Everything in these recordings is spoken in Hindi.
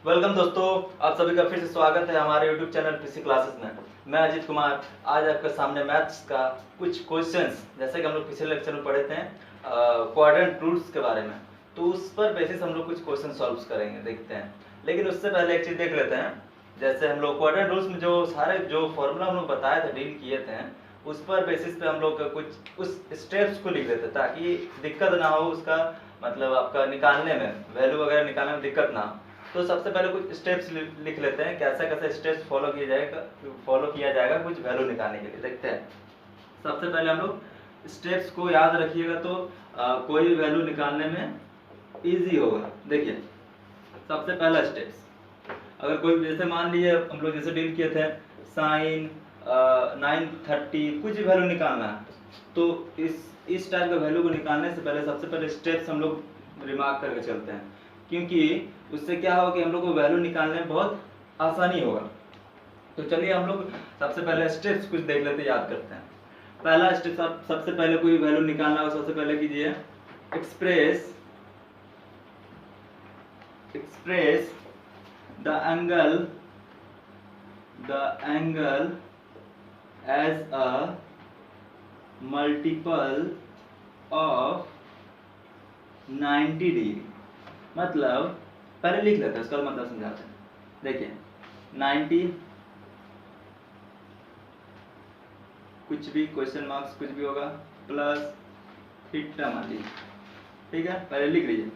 वेलकम दोस्तों, आप सभी का फिर से स्वागत है हमारे YouTube चैनल पीसी क्लासेस में। मैं अजीत कुमार आज आपके सामने मैथ्स का कुछ क्वेश्चंस, जैसे कि हम लोग पिछले लेक्चर में पढ़े थे क्वाड्रेंट रूल्स के बारे में, तो उस पर बेसिस हम लोग कुछ क्वेश्चन सॉल्व करेंगे, देखते हैं। लेकिन उससे पहले एक चीज़ देख लेते हैं। जैसे हम लोग क्वाड्रेंट रूल्स में जो सारे जो फॉर्मूला हम लोग बताए थे, डील किए थे, उस पर बेसिस पे हम लोग कुछ उस स्टेप्स को लिख देते ताकि दिक्कत ना हो, उसका मतलब आपका निकालने में, वैल्यू वगैरह निकालने में दिक्कत ना हो। तो सबसे पहले कुछ स्टेप्स लिख लेते हैं, कैसे कैसे स्टेप्स फॉलो किया जाएगा कुछ वैल्यू निकालने के लिए, देखते हैं। सबसे पहले हम लोग स्टेप्स को याद रखिएगा तो कोई वैल्यू निकालने में इजी होगा। देखिए, सबसे पहला स्टेप्स, अगर कोई जैसे मान लीजिए हम लोग जैसे डील किए थे साइन 930 कुछ भी वैल्यू निकालना है, तो इस टाइप का वैल्यू को निकालने से पहले सबसे पहले स्टेप्स हम लोग रिमार्क करके चलते हैं, क्योंकि उससे क्या होगा कि हम लोग को वैल्यू निकालने में बहुत आसानी होगा। तो चलिए हम लोग सबसे पहले स्टेप्स कुछ देख लेते हैं, याद करते हैं। पहला स्टेप, सबसे पहले कोई वैल्यू निकालना हो, सबसे पहले कीजिए express the angle as a multiple of 90 degree. मतलब पहले लिख लेते हैं, उसका मतलब समझाते हैं। देखिए 90 कुछ भी क्वेश्चन मार्क्स कुछ भी होगा प्लस थीटा मान लीजिए, ठीक है, पहले लिख लीजिए,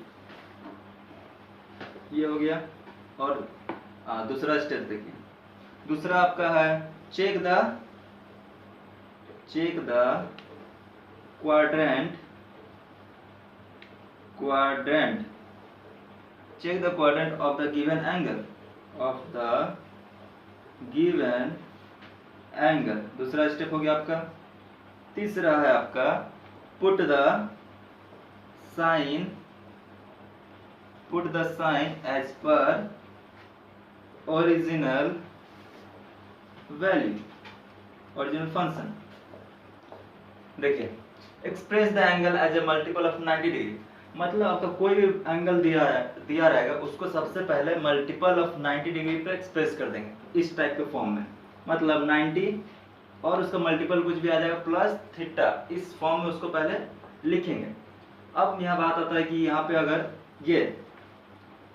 ये हो गया। और दूसरा स्टेप देखिए, दूसरा आपका है check the quadrant check the quadrant of the given angle। दूसरा स्टेप हो गया आपका। तीसरा है आपका put the sign as per original function। देखिए, express the angle as a multiple of 90 degree, मतलब आपका कोई भी एंगल दिया रहेगा, उसको सबसे पहले मल्टीपल ऑफ 90 डिग्री पर एक्सप्रेस कर देंगे इस टाइप के फॉर्म में। मतलब 90 और उसका मल्टीपल कुछ भी आ जाएगा प्लस थीटा, इस फॉर्म में उसको पहले लिखेंगे। अब यहाँ बात आता है कि यहाँ पे अगर ये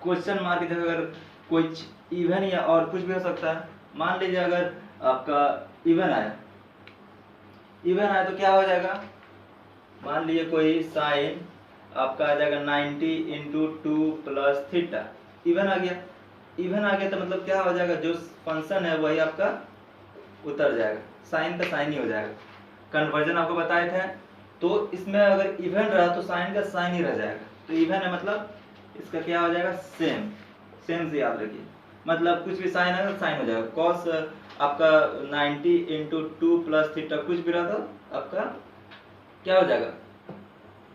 क्वेश्चन मार्क की जगह अगर कुछ इवन या और कुछ भी हो सकता है। मान लीजिए अगर आपका इवन आया तो क्या हो जाएगा, मान लीजिए कोई साइन आपका आ जाएगा 90 इंटू 2 प्लस थीटा, इवन आ गया तो मतलब क्या हो जाएगा, जो फंक्शन है वही आपका उतर जाएगा, साइन का साइन ही हो जाएगा। कन्वर्जन आपको बताए थे, तो इसमें अगर इवन रहा तो साइन का साइन ही रह जाएगा, तो इवन है मतलब इसका क्या हो जाएगा, सेम से याद रखिए। मतलब कुछ भी साइन है तो साइन हो जाएगा। कॉस आपका 90 इंटू 2 प्लस थीटा कुछ भी रहा तो आपका क्या हो जाएगा,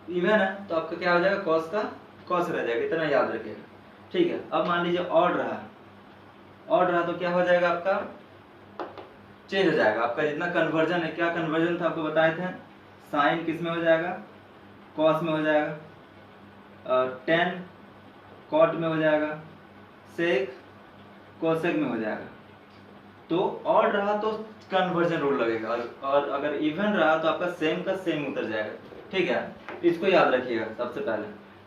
इवन है तो आपका क्या हो जाएगा, कॉस का कॉस रह जाएगा, इतना याद रखिएगा, ठीक है। अब मान लीजिए ऑड रहा तो क्या हो जाएगा, आपका चेंज हो जाएगा। आपका जितना कन्वर्जन है, क्या कन्वर्जन था आपको बताए थे, साइन किस में हो जाएगा, कॉस में हो जाएगा, टेन कॉट में हो जाएगा, सेक कोसेक में हो जाएगा। तो ऑड रहा तो कन्वर्जन रूल लगेगा, और अगर इवन रहा तो आपका सेम का सेम उतर जाएगा, ठीक है। इसको याद रखिएगा। सबसे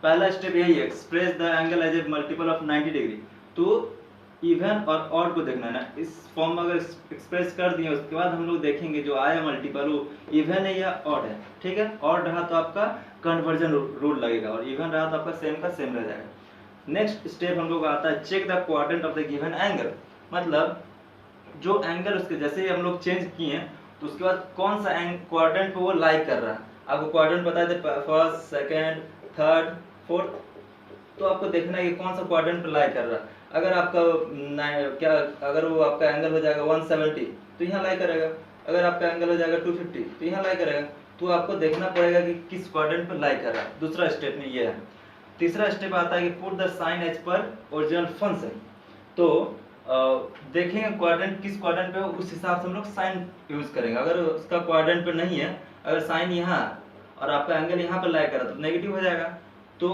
पहला स्टेप यही है, express the angle as a multiple of 90 degree. तो इवन और ऑड को देखना है ना, इस फॉर्म में अगर एक्सप्रेस कर दिए उसके बाद हम लोग देखेंगे जो आया मल्टीपल वो इवन है या ऑड है, ठीक है। ऑड रहा तो आपका कन्वर्जन रूल लगेगा, और इवन रहा तो आपका सेम का सेम रह जाएगा। नेक्स्ट स्टेप हम लोग आता है check the quadrant of the given angle. मतलब जो एंगल उसके जैसे ही हम लोग चेंज किए तो उसके बाद कौन सा क्वाड्रेंट पे वो लाइक कर रहा है। आपको क्वाड्रेंट बताए थे, फर्स्ट, सेकंड, थर्ड, फोर्थ, तो आपको देखना है कि कौन सा क्वाड्रेंट पे लाइक कर रहा है। अगर आपका अगर वो आपका एंगल हो जाएगा 170 तो यहाँ लाइक करेगा, अगर आपका एंगल हो जाएगा 250 तो यहाँ लाइक करेगा। तो आपको देखना पड़ेगा कि किस क्वाड्रेंट पे लाइक कर रहा है। दूसरा स्टेप में ये है। तीसरा स्टेप आता है कि put the sign as per original function. तो देखेंगे क्वाड्रेंट किस क्वाड्रेंट पे, उस हिसाब से हम लोग साइन यूज करेंगे। अगर उसका क्वाड्रेंट पे नहीं है, अगर साइन यहाँ और आपका एंगल यहाँ पर लाइक करा तो नेगेटिव हो जाएगा। तो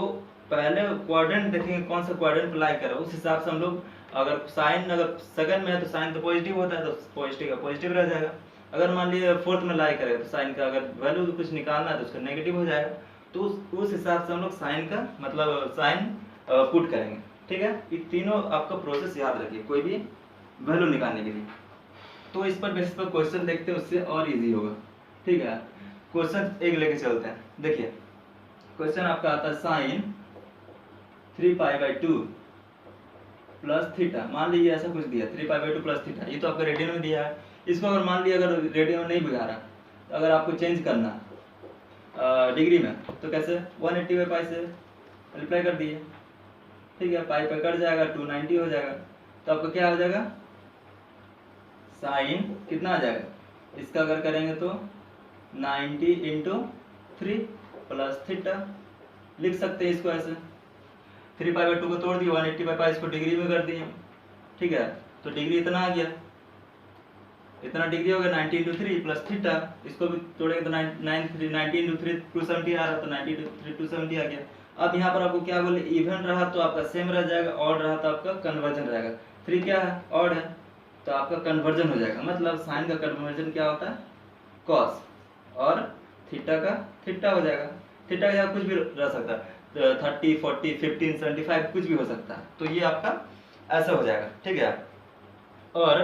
पहले क्वाड्रेंट देखेंगे कौन सा क्वाड्रेंट लाई कर रहा है, उस हिसाब से हम लोग अगर साइन अगर सेकंड में है तो साइन तो पॉजिटिव होता है, तो पॉजिटिव का पॉजिटिव रह जाएगा। अगर मान लीजिए फोर्थ में लाई करेगा तो साइन का अगर वैल्यू कुछ निकालना है तो उसका नेगेटिव हो जाएगा। तो उस हिसाब से हम लोग साइन का मतलब साइन पुट करेंगे। ठीक है, ये तीनों आपका प्रोसेस याद रखिए कोई भी वैल्यू निकालने के लिए। तो इस पर बेसिस पर क्वेश्चन देखते हैं, उससे और इजी होगा। ठीक है, क्वेश्चन एक लेके चलते हैं। देखिए क्वेश्चन आपका आता है साइन 3π/2 प्लस थीटा। मान लीजिए ऐसा कुछ दिया 3π/2 प्लस थीटा, ये तो आपका रेडियन में दिया है। इसको अगर मान लिया अगर रेडियन में नहीं बुझा रहा, तो अगर आपको चेंज करना डिग्री में तो कैसे 180/π से मल्टीप्लाई कर दिए। ठीक है, पाई पे कट जाएगा 290 हो जाएगा। तो आपका क्या हो जाएगा साइन कितना आ जाएगा, इसका अगर करेंगे तो 90 × 3 प्लस थीटा। लिख सकते हैं इसको ऐसे, 3π/2 को तोड़ दिए 180/π इसको डिग्री में कर दिए। ठीक है, तो डिग्री इतना आ गया, इतना डिग्री हो गया 90 × 3 प्लस थीटा। इसको भी तोड़ेंगे तो 90 × 3 270 आ रहा, तो 90 × 3 270 आ गया। अब यहाँ पर आपको क्या बोले, इवन रहा तो आपका सेम रह जाएगा, ऑड रहा तो आपका कन्वर्जन रहेगा। 3 क्या है, ऑड है, तो आपका कन्वर्जन हो जाएगा। मतलब साइन का कन्वर्जन क्या होता है कॉस, और थीटा का थीटा हो जाएगा। थीटा का कुछ भी रह सकता है, 30 40 15 75 कुछ भी हो सकता है। तो ये आपका ऐसा हो जाएगा। ठीक है, और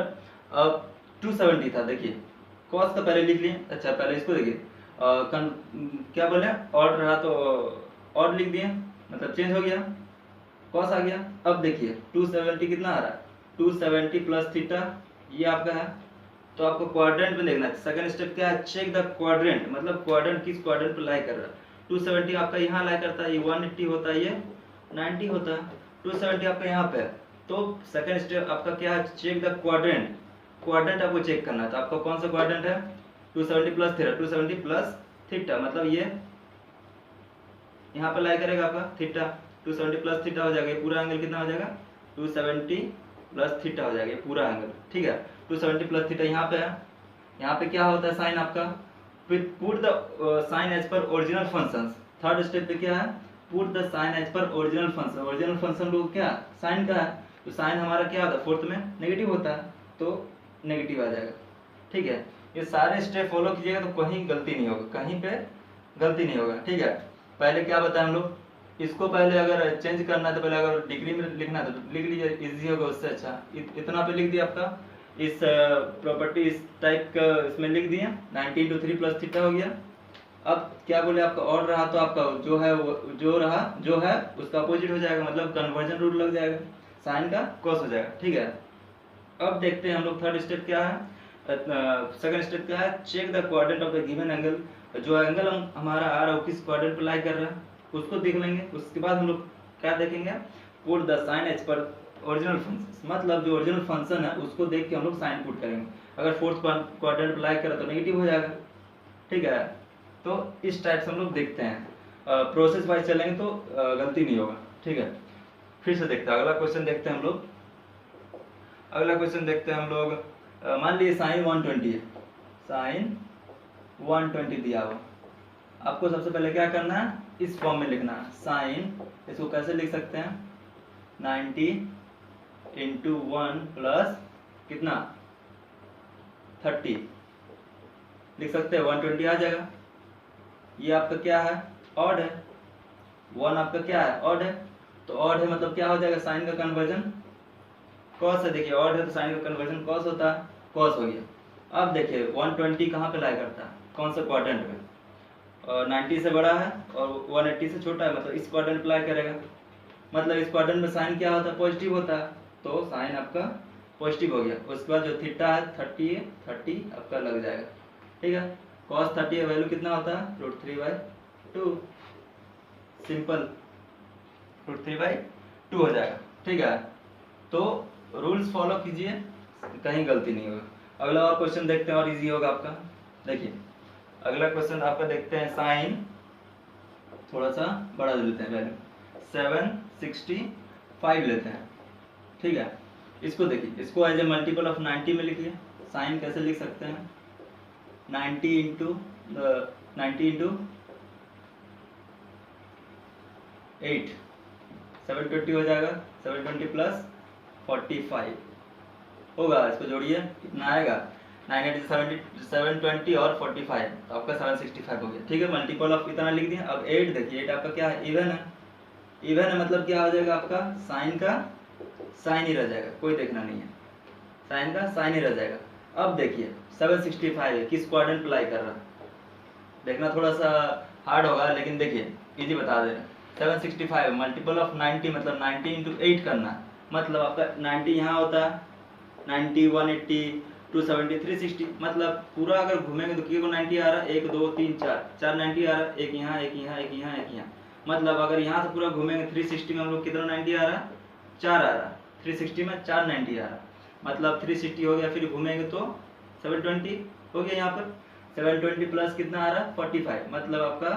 अब 270 था, देखिए कॉस का पहले लिख लिए। अच्छा पहले इसको देखिए क्या बोले, ऑड रहा तो ऑड लिख दिए, मतलब चेंज हो गया, कॉस आ गया। अब देखिए 270 कितना आ रहा है, 270 प्लस थीटा, ये आपका है। तो आपको क्वाड्रेंट में देखना है। सेकंड स्टेप क्या है, चेक द क्वाड्रेंट, मतलब क्वाड्रेंट किस क्वाड्रेंट पर लाई कर रहा है। 270 आपका यहाँ लाई करता है, ये 180 होता है, ये 90 होता है। 270 आपका यहाँ पे है, तो सेकंड स्टेप आपका क्या है, चेक द क्वाड्रेंट। क्वाड्रेंट आपको चेक करना है, तो आपका कौन सा क्वाड्रेंट है, 270 प्लस थीटा, 270 प्लस थीटा, मतलब ये यहाँ पे लाई करेगा आपका थीटा, 270 प्लस थीटा हो जाएगा। ये पूरा एंगल कितना हो जाएगा, 270 प्लस थीटा हो जाएगा, ये पूरा एंगल। ठीक है, 270 प्लस थीटा यहाँ पे है। यहाँ पे क्या होता है साइन आपका, put the sign as per original functions. Third step पे क्या है, put the sign as per original function. Original function लोग क्या साइन का है, तो साइन हमारा क्या होता है फोर्थ में नेगेटिव होता है, तो नेगेटिव आ जाएगा। ठीक है, ये सारे स्टेप फॉलो कीजिएगा तो कहीं गलती नहीं होगा, कहीं पे गलती नहीं होगा। ठीक है, पहले क्या बताएं हम लोग, इसको पहले अगर चेंज करना है तो पहले अगर डिग्री में लिखना है तो लिख लीजिए, इजी होगा उससे। अच्छा इतना पे लिख दिया आपका, इस प्रॉपर्टी इस टाइप का इसमें लिख दिया, 90 × 3 प्लस थीटा हो गया। अब क्या बोले, आपका और रहा तो आपका जो है जो है उसका अपोजिट हो जाएगा, मतलब कन्वर्जन रूल लग जाएगा, साइन का कॉस हो जाएगा। ठीक है, अब देखते हैं हम लोग थर्ड स्टेप क्या है, सेकंड स्टेप क्या है, check the quadrant of the given angle. जो एंगल हमारा आ रहा है वो किस क्वाड्रेंट पर लाई कर रहा है उसको देख लेंगे। उसके बाद हम लोग क्या देखेंगे, put the sign as per original function, मतलब जो ओरिजिनल फंक्शन है उसको देख के हम लोग साइन पुट करेंगे। अगर फोर्थ क्वाड्रेंट पर लाई करा तो नेगेटिव हो जाएगा। ठीक है, तो इस टाइप से हम लोग देखते हैं, प्रोसेस वाइज चलेंगे तो गलती नहीं होगा। ठीक है, फिर से देखते हैं अगला क्वेश्चन, देखते हैं हम लोग अगला क्वेश्चन देखते हैं हम लोग। मान लीजिए साइन 120 है, साइन 120 दिया हुआ। आपको सबसे पहले क्या करना है, इस फॉर्म में लिखना है साइन, इसको कैसे लिख सकते हैं, 90 × 1 प्लस कितना 30 लिख सकते हैं, 120 आ जाएगा। ये आपका क्या है, ऑड है, 1 आपका क्या है, ऑड है, तो ऑड है मतलब क्या हो जाएगा, साइन का कन्वर्जन कॉस है। देखिए ऑड है तो साइन का कन्वर्जन कॉस होता है, कॉस हो गया। अब देखिए 120 कहाँ पे लाई करता है, कौन सा क्वाड्रेंट में, और 90 से बड़ा है और 180 से छोटा है, मतलब इस क्वाड्रेंट पे लाई करेगा। मतलब इस क्वाड्रेंट में साइन क्या होता है, पॉजिटिव होता है, तो साइन आपका पॉजिटिव हो गया। उसके बाद जो थीटा है 30 है, 30 आपका लग जाएगा। ठीक है, कॉस 30 का वैल्यू कितना होता है, √3/2, सिंपल √3/2 हो जाएगा। ठीक है, तो रूल्स फॉलो कीजिए, कहीं गलती नहीं होगा। अगला और क्वेश्चन देखते हैं और इजी होगा आपका। देखिए अगला क्वेश्चन आपका देखते हैं, साइन थोड़ा सा बड़ा लेते हैं, वैल्यू 765 लेते हैं। ठीक है, इसको देखिए, इसको एज ए मल्टीपल ऑफ 90 में लिखिए। साइन कैसे लिख सकते हैं, 90 × 8 720 हो जाएगा, 720 प्लस 45 होगा, इसको जोड़िए कितना आएगा 970, 720 और 45 तो आपका 765 हो गया। ठीक है, मल्टीपल ऑफ इतना लिख दिया। अब 8 देखिए, 8 आपका क्या है, इवन है। इवन है मतलब क्या हो जाएगा आपका, साइन का साइन ही रह जाएगा, कोई देखना नहीं है, साइन का साइन ही रह जाएगा। अब देखिए 765 है, किस क्वाड्रेंट पे लाई कर रहा है, देखना थोड़ा सा हार्ड होगा लेकिन देखिए इजी बता दे रहे हैं। 765 मल्टीपल ऑफ 90 मतलब 90 इंटू 8 करना, मतलब आपका 90 यहाँ होता है, 90, 180, 270, 360, मतलब पूरा अगर घूमेंगे तो किसी को 90 आ रहा है, 1 2 3 4 4 90 आ रहा है, एक यहाँ एक यहाँ एक यहाँ एक यहाँ, मतलब अगर यहाँ से पूरा घूमेंगे 360 में हम लोग कितना 90 आ रहा है, 4 आ रहा है, 360 में 4 90 आ रहा है, मतलब 360 हो गया, फिर घूमेंगे तो 720 हो गया। यहाँ पर 720 प्लस कितना आ रहा है 45, मतलब आपका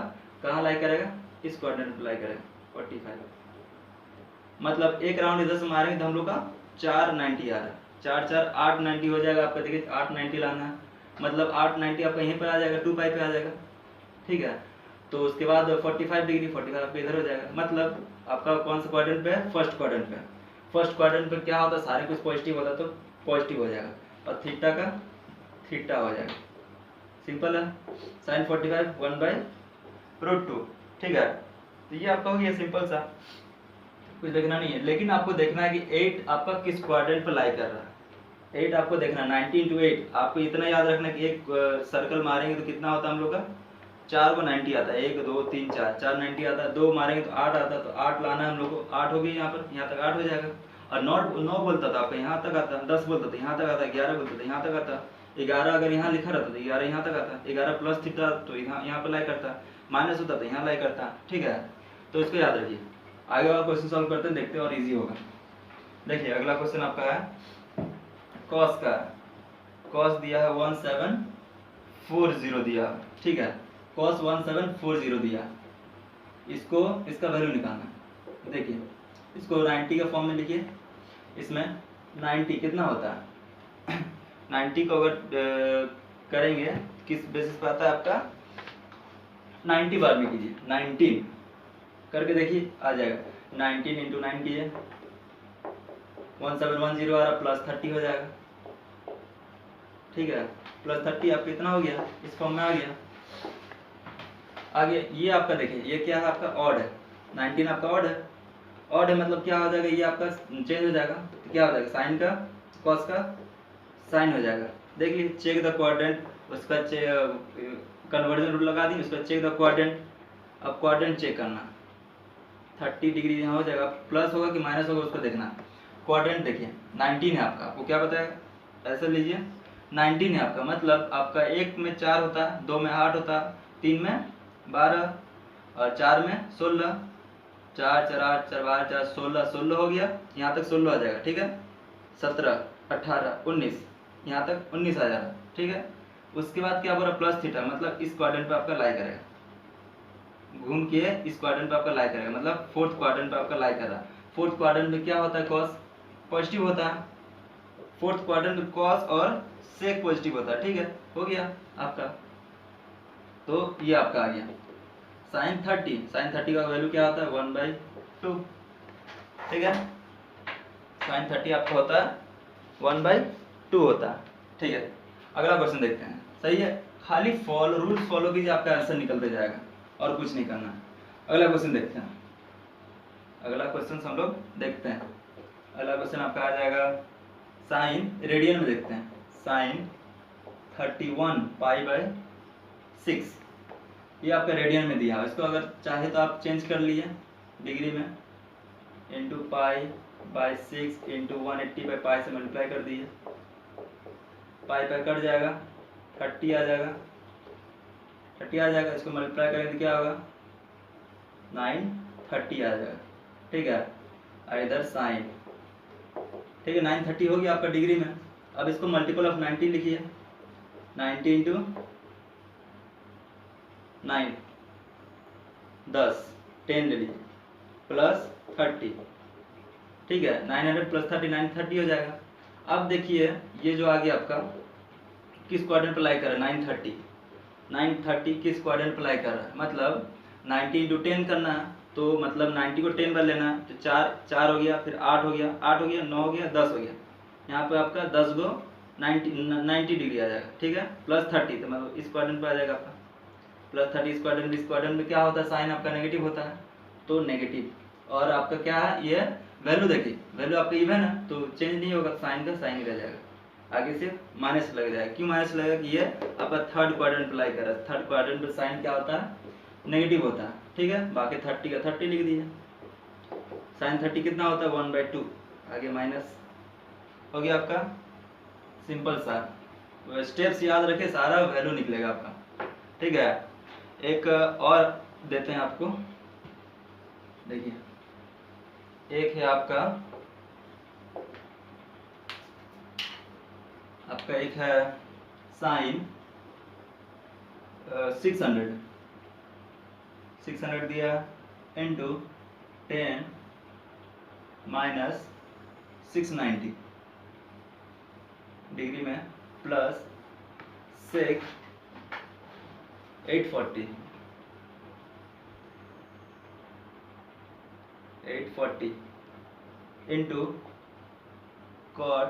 कहाँ लाई करेगा, इस क्वाड्रेंट पे लाई करेगा 45, मतलब एक राउंड इधर से मारेंगे तो हम लोग का 490 आ रहा है, 4 4 890 हो जाएगा आपका। देखिए 890 लाना है, मतलब 890 आपका यहीं पर आ जाएगा, 2 पाई पे आ जाएगा। ठीक है, तो उसके बाद 45 डिग्री 45 आपका इधर हो जाएगा, मतलब आपका कौन सा क्वाड्रेंट पे है, फर्स्ट क्वाड्रेंट पे। फर्स्ट क्वाड्रेंट पे क्या होता है, सारे कुछ पॉजिटिव होता है तो पॉजिटिव हो जाएगा, और थीटा का थीटा हो जाएगा। सिंपल है, साइन 45 1/√2। ठीक है, तो ये आपका हो गया सिंपल सा, कुछ देखना नहीं है। लेकिन आपको देखना है कि 8 आपका किस क्वाड्रेंट पर लाई कर रहा है, 8 आपको देखना, 90 इंटू 8 आपको इतना याद रखना कि एक सर्कल मारेंगे तो कितना होता है हम लोग का, 4 को 90 आता है, 1 2 3 4 4 90 आता है, 2 मारेंगे तो 8 आता है, तो 8 लाना है हम लोग को, 8 हो गई यहाँ पर, यहाँ तक 8 हो जाएगा। और 9 बोलता था आपका यहाँ तक आता, 10 बोलता था यहाँ तक आता, 11 बोलता था यहाँ तक आता, 11 अगर यहाँ लिखा रहता तो 11 यहाँ तक आता, 11 प्लस थीटा तो यहाँ पर लाई करता, माइनस होता तो यहाँ लाई करता। ठीक है, तो इसको याद रखिए। आगे वाला क्वेश्चन सॉल्व करते हैं, देखते हैं और इजी होगा। देखिए अगला क्वेश्चन आपका है कॉस का, कॉस दिया है 1740 दिया। ठीक है, कॉस 1740 दिया, इसको इसका वैल्यू निकालना। देखिए इसको 90 का फॉर्म में लिखिए, इसमें 90 कितना होता है 90 को अगर करेंगे किस बेसिस पर आता है आपका, 90 बार में कीजिए, 19 करके देखिए आ जाएगा, 19 इंटू 9 कीजिए, 1710 आ रहा, प्लस 30 हो जाएगा। ठीक है, प्लस 30 आपका इतना हो गया, इस फॉर्म में आ गया। आगे ये आपका देखिए, ये क्या है आपका ऑड है, 19 आपका ऑड है, ऑड है मतलब क्या हो जाएगा, ये आपका चेंज हो जाएगा, तो क्या हो जाएगा, साइन का कॉस का साइन हो जाएगा। देखिए चेक द क्वाड्रेंट, उसका कन्वर्जन रूल लगा दी, उसका चेक द क्वाड्रेंट। अब क्वाड्रेंट चेक करना, 30 डिग्री यहाँ हो जाएगा, प्लस होगा कि माइनस होगा उसको देखना। क्वाड्रेंट देखिए 19 है आपका, आपको क्या बताएगा, ऐसे लीजिए 19 है आपका, मतलब आपका 1 में 4 होता है, 2 में 8 होता है, 3 में 12 और 4 में 16, 4 4 8 4 12 4 16, 16 हो गया, यहाँ तक 16 आ जाएगा। ठीक है, 17 18 19, यहाँ तक 19 आ जाएगा। ठीक है, उसके बाद क्या बोला, प्लस थीटा, मतलब इस क्वाड्रेंट पे आपका लाई करेगा, घूम के इस क्वाड्रेंट पे आपका लाई करेगा, मतलब फोर्थ क्वाड्रेंट पे आपका लाई कर रहा है। फोर्थ क्वाड्रेंट में क्या होता है, कॉस पॉजिटिव होता है, फोर्थ क्वाड्रेंट में कॉस और सेक पॉजिटिव होता है। ठीक है, हो गया आपका, तो ये आपका आ गया साइन 30। साइन 30 का वैल्यू क्या होता है, 1/2। ठीक है, साइन 30 आपका होता है 1/2 होता है। ठीक है, अगला क्वेश्चन देखते हैं। सही है, खाली रूल्स फॉलो कीजिए, आपका आंसर निकलते जाएगा और कुछ नहीं करना। अगला क्वेश्चन देखते हैं, अगला क्वेश्चन हम लोग देखते हैं। अगला क्वेश्चन आपका आ जाएगा साइन रेडियन में, देखते हैं साइन 31 पाई/6, ये आपका रेडियन में दिया है। इसको अगर चाहे तो आप चेंज कर लीजिए डिग्री में, इंटू पाई/6 इंटू 180/पाई से मल्टीप्लाई कर दीजिए, पाई पाई कट जाएगा, 30 आ जाएगा, 30 आ जाएगा, इसको मल्टीप्लाई करेंगे तो क्या होगा, 930 आ जाएगा। ठीक है, और इधर साइन, ठीक है 930 हो गया आपका डिग्री में। अब इसको मल्टीपल ऑफ 90 लिखिए, 90 इंटू 9 10 10 ले लीजिए, प्लस 30। ठीक है, 900 प्लस 30 930 हो जाएगा। अब देखिए ये जो आ गया आपका किस क्वाड्रेंट पर लाई कर रहा है, 930 किस क्वाड्रेंट पर लाई कर रहा है, मतलब 90 इंटू 10 करना है, तो मतलब 90 को 10 बार लेना है, तो 4 हो गया, फिर 8 हो गया, 8 हो गया, 9 हो गया, 10 हो गया। यहाँ पे आपका 10 गो 90 डिग्री आ जाएगा, ठीक है। +30 तो मतलब इस क्वाड्रेंट पे आ जाएगा आपका +30। इस क्वाड्रेंट में क्या होता है, साइन आपका नेगेटिव होता है, तो नेगेटिव। और आपका क्या है, ये वैल्यू देखिए, वैल्यू आपका इवन है तो चेंज नहीं होगा, साइन का साइन ही रह जाएगा, आगे से माइनस लग जाएगा। क्यों माइनस लगेगा, कि ये आपका थर्ड क्वाड्रेंट अप्लाई कर रहा है। थर्ड क्वाड्रेंट पे साइन क्या होता है, नेगेटिव होता है, ठीक है। बाकी 30 का 30 लिख दीजिए। साइन 30 कितना होता है, 1/2, आगे माइनस हो गया आपका। सिंपल सा स्टेप्स याद रखे, सारा वैल्यू निकलेगा आपका, ठीक है। एक और देते हैं आपको, देखिए एक है आपका एक है साइन 600 दिया इंटू 10 - 690 डिग्री में प्लस सेक 840 इंटू कॉट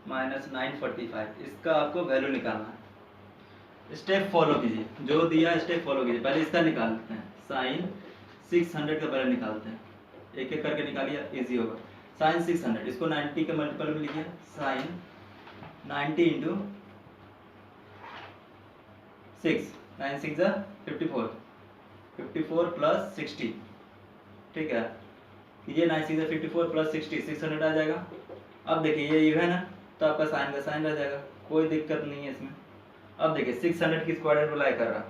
-945। इसका आपको वैल्यू निकालना है। स्टेप फॉलो कीजिए, जो दिया स्टेप फॉलो कीजिए। पहले इसका निकालते हैं, साइन 600 का वैल्यू निकालते हैं, एक एक करके निकालिए, इजी होगा। साइन 600, इसको 90 के मल्टीपल में लिखिए, साइन 90 इंटू 6, 9 6 54, 54 प्लस 60, ठीक है। ये 9 6 54 प्लस 60, 600 आ जाएगा। अब देखिए ये इवन है तो आपका साइन का साइन रह जाएगा, कोई दिक्कत नहीं है इसमें। अब देखिए 600 किस क्वाड्रेंट अप्लाई कर रहा है,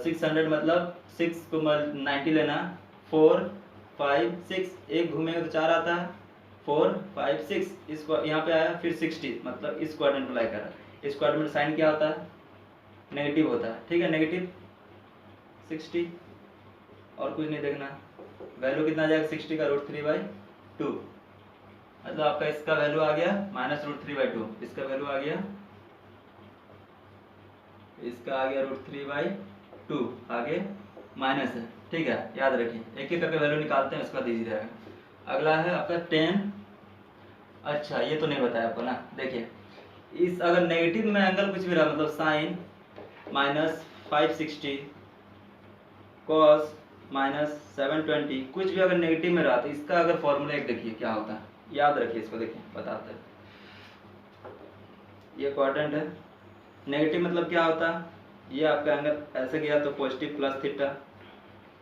600 मतलब 6 को 90 लेना, 4 5 6, एक घूमेगा तो 4 आता है, 4 5 6, इसको यहाँ पे आया, फिर 60 मतलब इस क्वाड्रेंट अप्लाई कर रहा है। इस क्वाड्रेंट में साइन क्या होता है, नेगेटिव होता है, ठीक है, नेगेटिव 60, और कुछ नहीं देखना। वैल्यू कितना आ जाएगा 60 का √3/2, मतलब आपका इसका वैल्यू आ गया -√3/2, इसका वैल्यू आ गया, इसका आ गया √3/2, आगे माइनस है, ठीक है। याद रखिए, एक एक करके वैल्यू निकालते हैं, उसका दीजिए रहेगा। अगला है आपका 10, अच्छा ये तो नहीं बताया आपको ना। देखिए इस अगर नेगेटिव में एंगल कुछ भी रहा, मतलब साइन -560 कॉस -720, कुछ भी अगर नेगेटिव में रहा तो इसका अगर फॉर्मूला एक देखिए क्या होता है, याद रखिए इसको, देखिए बताते हैं। ये क्वाड्रेंट है, नेगेटिव मतलब क्या होता है, ये आपका एंगल ऐसे गया तो पॉजिटिव +θ,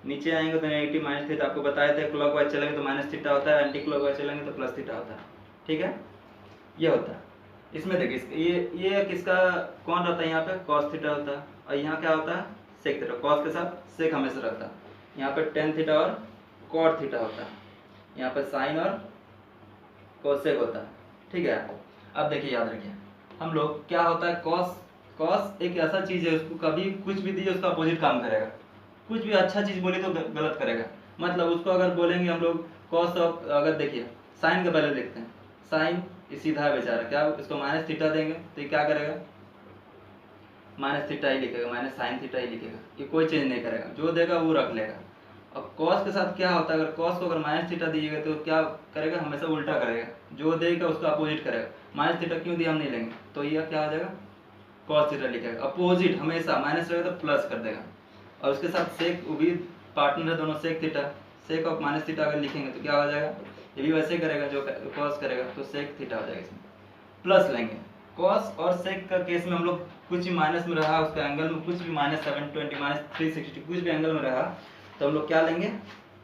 नीचे आएंगे तो नेगेटिव -θ। आपको बताए थे क्लॉकवाइज चलेंगे तो -θ होता है, एंटी क्लॉकवाइज चलेंगे तो +θ होता है, ठीक है। ये होता है। इसमें देखिए ये किसका कौन रहता है, यहाँ पे cos θ होता है, और यहाँ क्या होता है sec θ। cos के साथ sec हमेशा रहता है, यहाँ पे tan θ और cot θ होता है, यहाँ पे sin और cosec होता है, ठीक है। अब देखिए याद रखिए, हम लोग क्या होता है, cos एक ऐसा चीज है, उसको कभी कुछ भी दीजिए उसका अपोजिट काम करेगा। कुछ भी अच्छा चीज बोली तो गलत करेगा, मतलब उसको अगर बोलेंगे हम लोग cos ऑफ, अगर देखिए साइन का पहले देखते हैं, साइन सीधा है बेचारा, क्या इसको -θ देंगे तो ये क्या करेगा, -θ ही लिखेगा, -sin θ ही लिखेगा, ये कोई चेंज नहीं करेगा, जो देगा वो रख लेगा। अब cos के साथ क्या होता है, अगर cos को अगर -θ दीजिएगा तो क्या करेगा, हमेशा उल्टा करेगा, जो देगा उसका अपोजिट करेगा। -θ क्यों दिया हम नहीं लेंगे, तो ये क्या हो जाएगा, cos θ लिखेगा, अपोजिट हमेशा माइनस रहेगा तो प्लस कर देगा। और उसके साथ सेक, वो भी पार्टनर है दोनों, सेक थीटा, सेक ऑफ -θ अगर लिखेंगे तो क्या हो जाएगा, ये भी वैसे करेगा जो cos करेगा, तो सेक थीटा हो जाएगा, इसमें प्लस लेंगे। cos और सेक का केस में हम लोग कुछ भी माइनस में रहा, उसका एंगल में कुछ भी -720 -360 कुछ भी एंगल में रहा तो हम लोग क्या लेंगे,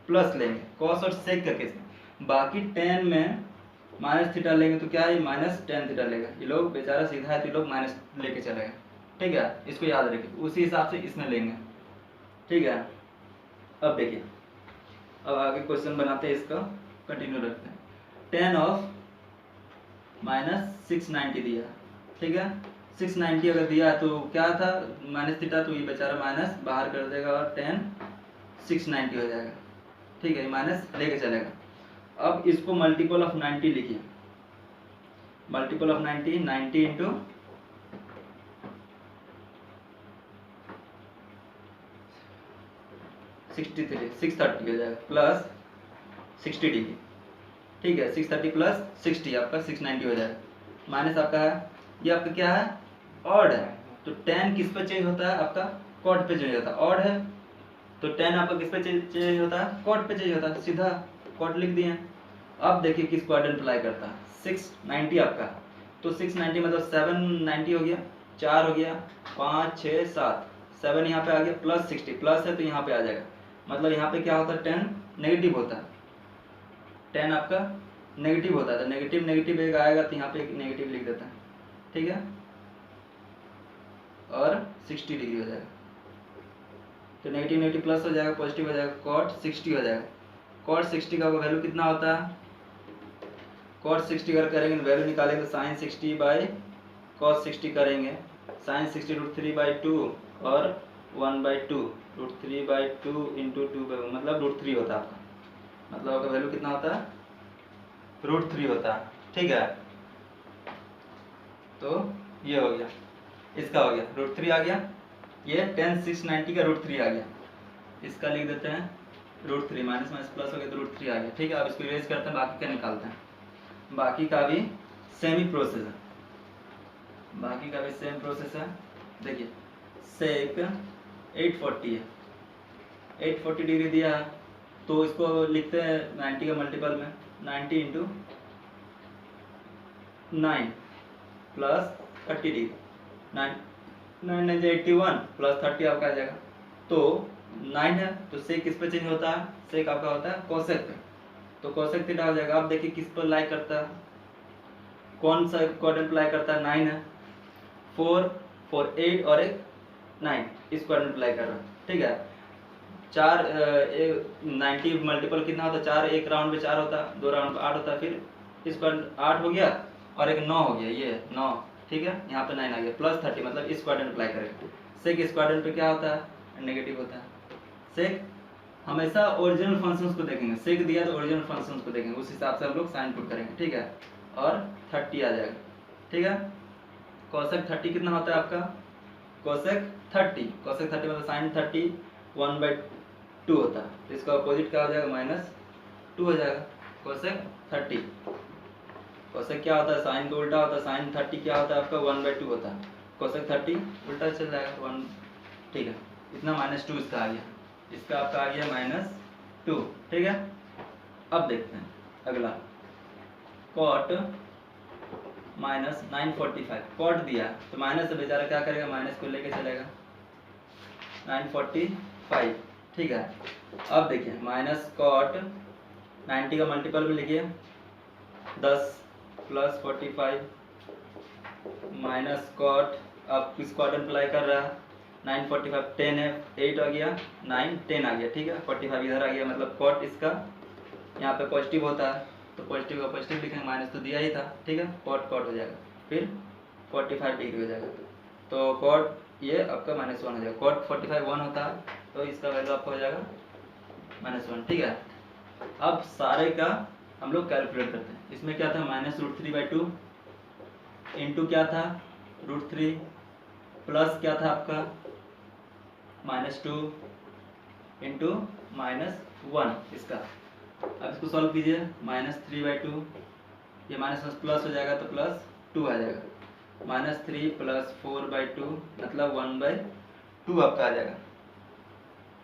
प्लस लेंगे, cos और सेक का केस में। बाकी tan में -θ लेंगे तो क्या है, -tan θ लेगा। ये लोग बेचारा सीधा है तो ये लोग माइनस लेके चलेगा, ठीक है, इसको याद रखिए, उसी हिसाब से इसमें लेंगे, ठीक है। अब देखिए, अब आगे क्वेश्चन बनाते हैं, इसका कंटिन्यू रखते हैं। tan ऑफ -690 दिया, ठीक है। 690 अगर दिया तो क्या था, -θ, तो ये बेचारा माइनस बाहर कर देगा और tan 690 हो जाएगा, ठीक है, माइनस लेके चलेगा। अब इसको मल्टीपल ऑफ 90 लिखिए, मल्टीपल ऑफ 90 इंटू 630 हो जाएगा प्लस 60 डिग्री, ठीक है। 630 प्लस 60 आपका 690 हो जाएगा, माइनस आपका है, ये आपका क्या है, ऑड है, तो tan किस पे चेंज होता है आपका, कॉट पे चेंज होता है, ऑड है तो tan आपका किस पे चेंज होता है, कॉट पे चेंज होता है, सीधा कॉट लिख दिए। अब देखिए किस को मल्टीप्लाई करता है, 690 आपका, तो 690 मतलब 790 हो गया, 4 हो गया, 5 6 7, 7 यहाँ पे आ गया, प्लस 60 प्लस है तो यहाँ पे आ जाएगा, मतलब यहाँ पे क्या होता है, tan नेगेटिव होता है, tan आपका नेगेटिव होता है, तो नेगेटिव नेगेटिव एक आएगा तो यहाँ पे एक नेगेटिव लिख देता है, ठीक है, और 60 डिग्री हो जाएगा, तो नेगेटिव नेगेटिव प्लस हो जाएगा, पॉजिटिव हो जाएगा, cot 60 हो जाएगा। cot 60 का वैल्यू कितना होता है, cot 60 अगर करेंगे तो वैल्यू निकालेंगे तो sin 60 बाई cos 60 करेंगे, sin 60 √3/2 और 1/2, √3/2 इंटू 2/1 मतलब √3 होता है आपका, मतलब आपका वैल्यू कितना होता है, √3 होता है, ठीक है। तो ये हो गया, इसका हो गया √3 आ गया, ये tan 690 का √3 आ गया, इसका लिख देते हैं √3, माइनस माइनस प्लस हो गया तो √3 आ गया, ठीक है। अब इसको इरेज करते हैं, बाकी का निकालते हैं, बाकी का भी सेम ही प्रोसेस है, बाकी का भी सेम प्रोसेस है। देखिए सेक 840 है, 840 डिग्री दिया है, तो इसको लिखते हैं 90 का मल्टीपल में, 90 इंटू 9 प्लस 30 डिग्री, 9 81 प्लस 30 आपका आ जाएगा, तो 9 है तो सेक किस पे चेंज होता है, सेक आपका होता है कोसेक पे, तो कोसेक थीटा हो जाएगा। अब देखिए किस पर लाई करता है, कौन सा क्वाड्रेंट अप्लाई करता है, 9 है, 4 4 8 और एक 9, इस क्वाड्रेंट अप्लाई कर रहा है, ठीक है। 4 90 मल्टीपल कितना होता है, 4 एक राउंड में 4 होता है, 2 राउंड में 8 होता है, फिर इस क्वाड्रेंट 8 हो गया और एक 9 हो गया, ये 9, ठीक है, यहाँ पे 9 आ गया, प्लस 30 मतलब इस क्वाड्रेंट अप्लाई करेंगे। सेक इस क्वाड्रेंट पे क्या होता है, नेगेटिव होता है। सेक हमेशा ओरिजिनल फंक्शंस को देखेंगे, सेक दिया तो ओरिजिनल फंक्शंस को देखेंगे, उस हिसाब से हम लोग साइन पुट करेंगे, ठीक है, और 30 आ जाएगा, ठीक है। कोसेक 30 कितना होता है आपका, कोसेक 30 मतलब साइन 30 1/2 होता है, तो इसका अपोजिट क्या हो जाएगा, -2 हो जाएगा, कोसेक 30। कोसेक क्या होता है, साइन का उल्टा होता है, साइन 30 क्या होता है आपका 1/2 होता है, कोसेक 30 उल्टा चल जाएगा 1, ठीक है, इतना -2 इसका आ गया, इसका आपका आ गया -2, ठीक है। अब देखते हैं अगला, कॉट -945, कॉट दिया तो माइनस से बेचारा क्या करेगा, माइनस को लेके चलेगा, 945, ठीक है। अब देखिए माइनस कॉट 90 का मल्टीपल में लिखिए 10 प्लस 45 माइनस कॉट, अब किस क्वाड्रेंट अप्लाई कर रहा है, 945 10 है, 8 आ गया, 9 10 आ गया, ठीक है, 45 इधर आ गया, मतलब कॉट इसका यहाँ पे पॉजिटिव होता है, तो पॉजिटिव का पॉजिटिव लिखेंगे, माइनस तो दिया ही था, ठीक है, कॉट कॉट हो जाएगा, फिर 45 डिग्री हो जाएगा, तो कॉट ये आपका -1 हो जाएगा, कॉट 45 1 होता है, तो इसका वैल्यू आपका हो जाएगा -1, ठीक है। अब सारे का हम लोग कैलकुलेट करते हैं, इसमें क्या था, -√3/2 इंटू क्या था, √3 प्लस क्या था आपका -2 इंटू -1, इसका अब इसको सॉल्व कीजिए, -3/2, ये माइनस प्लस हो जाएगा तो +2 आ जाएगा, -3 प्लस 4/2 मतलब 1/2 आपका आ जाएगा,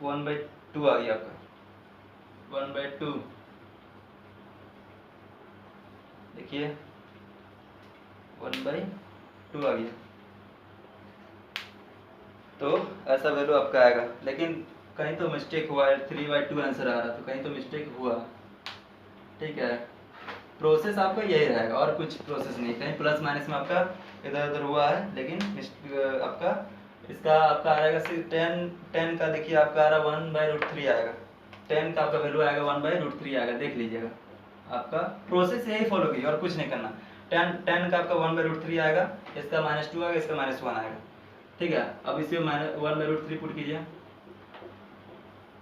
1/2 आ गया आपका, 1/2, देखिए 1/2 आ गया, तो ऐसा वैल्यू आपका आएगा। लेकिन कहीं तो मिस्टेक हुआ है, 3/2 आंसर आ रहा, तो कहीं तो मिस्टेक हुआ, ठीक है। प्रोसेस आपका यही रहेगा और कुछ प्रोसेस नहीं, कहीं प्लस माइनस में आपका इधर उधर हुआ है, लेकिन आपका इसका आपका आ जाएगा 10 का, देखिए आपका आ रहा 1/√3 आएगा, 10 का आपका वैल्यू आएगा 1/√3 आएगा, देख लीजिएगा, आपका प्रोसेस यही फॉलो कीजिए और कुछ नहीं करना। 10 का आपका 1/√3 आएगा, इसका -2 आएगा, इसका -1 आएगा, ठीक है। अब इसमें 1/√3 पुट कीजिए,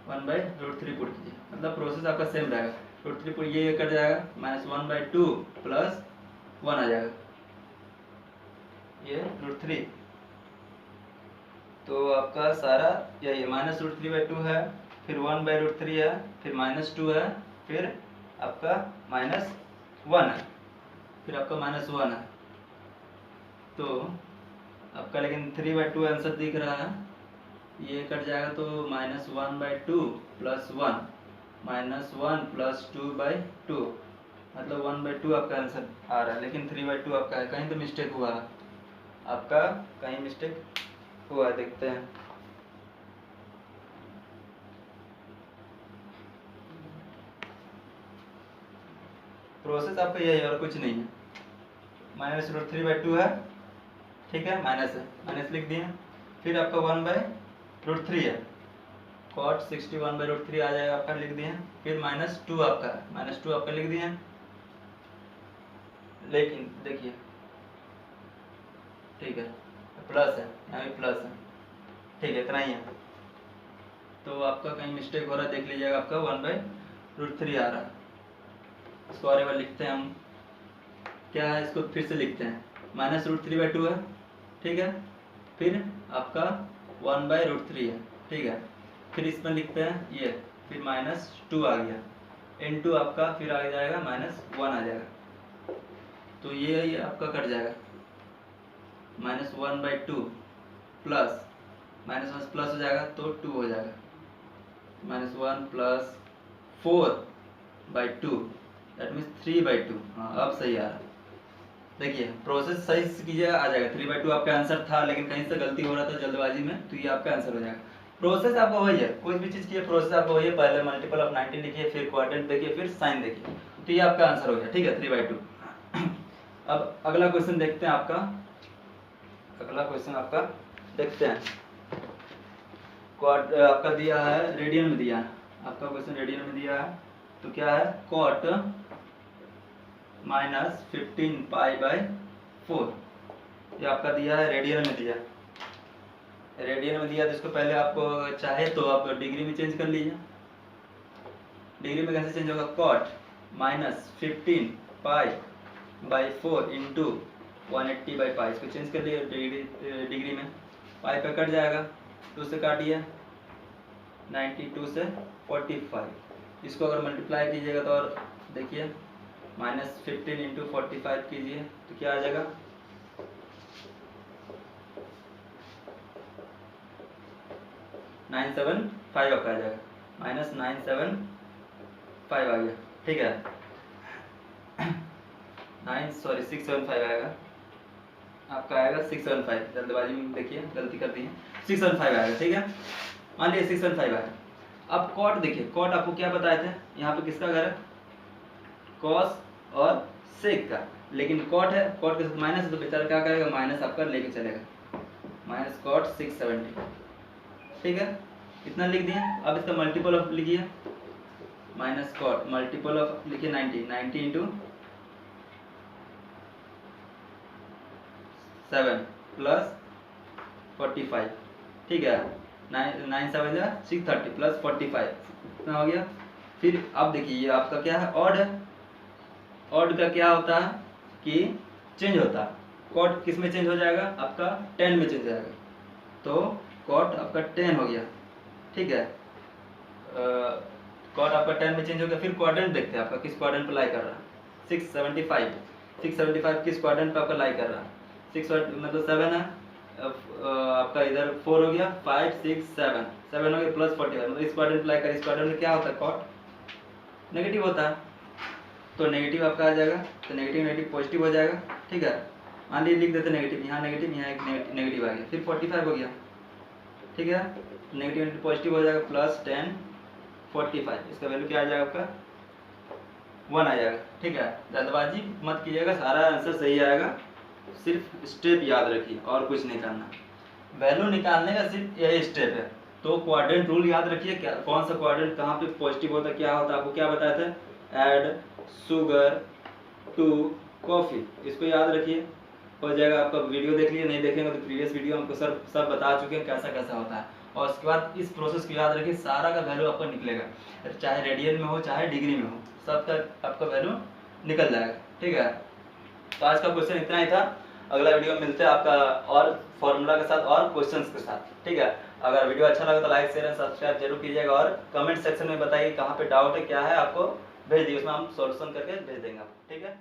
1/√3 पुट कीजिए, मतलब प्रोसेस आपका सेम रहेगा, √3 पुट ये कट जाएगा, -1/2 प्लस 1 आ जाएगा, ये √3, तो आपका सारा यही है, -√3/2 है, फिर 1/√3 है, फिर -2 है, फिर आपका -1 है, फिर आपका -1 है। तो आपका लेकिन 3/2 आंसर दिख रहा है, ये कट जाएगा तो -1/2 + 1 -1 + 2/2 मतलब 1/2 आपका आंसर आ रहा है, लेकिन 3/2 आपका है। कहीं तो मिस्टेक हुआ है आपका, कहीं मिस्टेक हुआ है, देखते हैं। प्रोसेस आपका यही है और कुछ नहीं है। -√3/2 है, ठीक है, माइनस है, माइनस लिख दिए। फिर आपका 1/√3 है, cot 60 1/√3 आ जाएगा आपका, लिख दिए। फिर -2 आपका है, -2 आपका लिख दिए। लेकिन देखिए, ठीक है, प्लस है, यहाँ भी प्लस है, ठीक है, इतना ही है। तो आपका कहीं मिस्टेक हो रहा है, देख लीजिएगा, आपका 1/√3 आ रहा है। इसको और एक बार लिखते हैं हम, क्या है, इसको फिर से लिखते हैं। -√3/2 है, ठीक है, फिर आपका 1/√3 है, ठीक है, फिर इसमें लिखते हैं ये, फिर -2 आ गया, इनटू आपका फिर आ जाएगा -1 आ जाएगा। तो ये आपका कट जाएगा, -1/2 प्लस -1 प्लस हो जाएगा तो 2 हो जाएगा, -1 + 4/2 दैट मीन्स 3/2। हाँ, अब सही आ रहा है। देखिए, प्रोसेस सही से कीजिएगा, आ जाएगा। 3/2 आपका आंसर था, लेकिन कहीं से गलती हो रहा था जल्दबाजी में, तो ये आपका आंसर हो जाएगा। प्रोसेस आपका वही है, कोई भी चीज़ की प्रोसेस आपका वही है। पहले मल्टीपल ऑफ 90 लिखिए, फिर क्वाड्रेंट देखिए, फिर साइन देखिए, तो ये आपका आंसर हो गया, ठीक है, 3/2। अब अगला क्वेश्चन देखते हैं आपका, अगला क्वेश्चन आपका देखते हैं। आपका दिया है रेडियन में, दिया है आपका क्वेश्चन रेडियन में दिया है। तो क्या है, cot -15π/4 ये आपका दिया है, रेडियन में दिया। रेडियन में दिया तो इसको पहले आपको चाहे तो आप डिग्री में चेंज कर लीजिए। डिग्री में कैसे चेंज होगा, cot -15π/4 इंटू 180/π, इसको चेंज कर लिए डिग्री में। पाई पे कट जाएगा, 2 से काटिए, 92 से 45, इसको अगर मल्टीप्लाई कीजिएगा तो, और देखिए -15 इंटू 45 कीजिए तो क्या आ जाएगा, 975 आपका आ जाएगा, -975 आ गया, ठीक है। 675 आएगा आपका, आएगा 675, जल्दबाजी में देखिए गलती कर दी है, 675 आएगा, ठीक है। मान लिया 675 आएगा। अब कॉट देखिए, कॉट आपको क्या बताए थे, यहाँ पे किसका घर है, कॉस और सेक का, लेकिन कॉट है, कॉट के साथ माइनस है, तो बेचारा क्या करेगा, माइनस आपका लेके चलेगा, -cot 670, ठीक है, इतना लिख दिए। अब इसका मल्टीपल ऑफ लिखिए, -cot मल्टीपल ऑफ लिखिए 90 इंटू 7 + 45, ठीक है, 9 7 630 + 45 इतना हो गया। फिर अब देखिए, ये आपका क्या है, ऑड है। ऑड का क्या होता है कि चेंज होता है, कॉट किस में चेंज हो जाएगा, आपका 10 में चेंज हो जाएगा, तो कॉट आपका 10 हो गया, ठीक है। कॉट आपका 10 में चेंज हो गया। फिर क्वाड्रेंट देखते हैं आपका किस क्वाड्रेंट पर लाई कर रहा है, 675 किस क्वाड्रेंट पर आपका लाई कर रहा है, 6 मतलब 7 है, आपका इधर 4 हो गया, 5 6 7 हो गया, + 45 मतलब इस क्वाड्रेंट पर लाई कर। इस क्वाड्रेंट में क्या होता है, कॉट नेगेटिव होता है, तो नेगेटिव आपका आ जाएगा, तो नेगेटिव पॉजिटिव हो जाएगा, ठीक है। मान लीजिए लिख देते नेगेटिव, यहाँ एक नेगेटिव आ गया, फिर 45 हो गया, ठीक है, नेगेटिव पॉजिटिव हो जाएगा, +10 45, इसका वैल्यू क्या आ जाएगा आपका, 1 आ जाएगा, ठीक है। जल्दबाजी मत कीजिएगा, सारा आंसर सही आएगा, सिर्फ स्टेप याद रखिए और कुछ नहीं करना। वैल्यू निकालने का सिर्फ यही स्टेप है। तो क्वाड्रेंट रूल याद रखिए, क्या कौन सा क्वाड्रेंट कहाँ पे पॉजिटिव होता है, क्या होता है, आपको क्या बताया था, ऐड शुगर टू कॉफ़ी, इसको याद रखिए, हो जाएगा आपका। वीडियो देख लीजिए, नहीं देखेंगे तो प्रीवियस वीडियो हमको सब बता चुके हैं कैसा कैसा होता है। और उसके बाद इस प्रोसेस को याद रखिए, सारा का वैल्यू आपका निकलेगा, चाहे रेडियन में हो चाहे डिग्री में हो, सब का आपका वैल्यू निकल जाएगा, ठीक है। तो आज का क्वेश्चन इतना ही था। अगला वीडियो में मिलते हैं आपका और फॉर्मूला के साथ और क्वेश्चंस के साथ, ठीक है। अगर वीडियो अच्छा लगा तो लाइक शेयर एंड सब्सक्राइब जरूर कीजिएगा और कमेंट सेक्शन में बताइए कहाँ पे डाउट है, क्या है, आपको भेज दिए, उसमें हम सॉल्यूशन करके भेज देंगे आपको। ठीक है।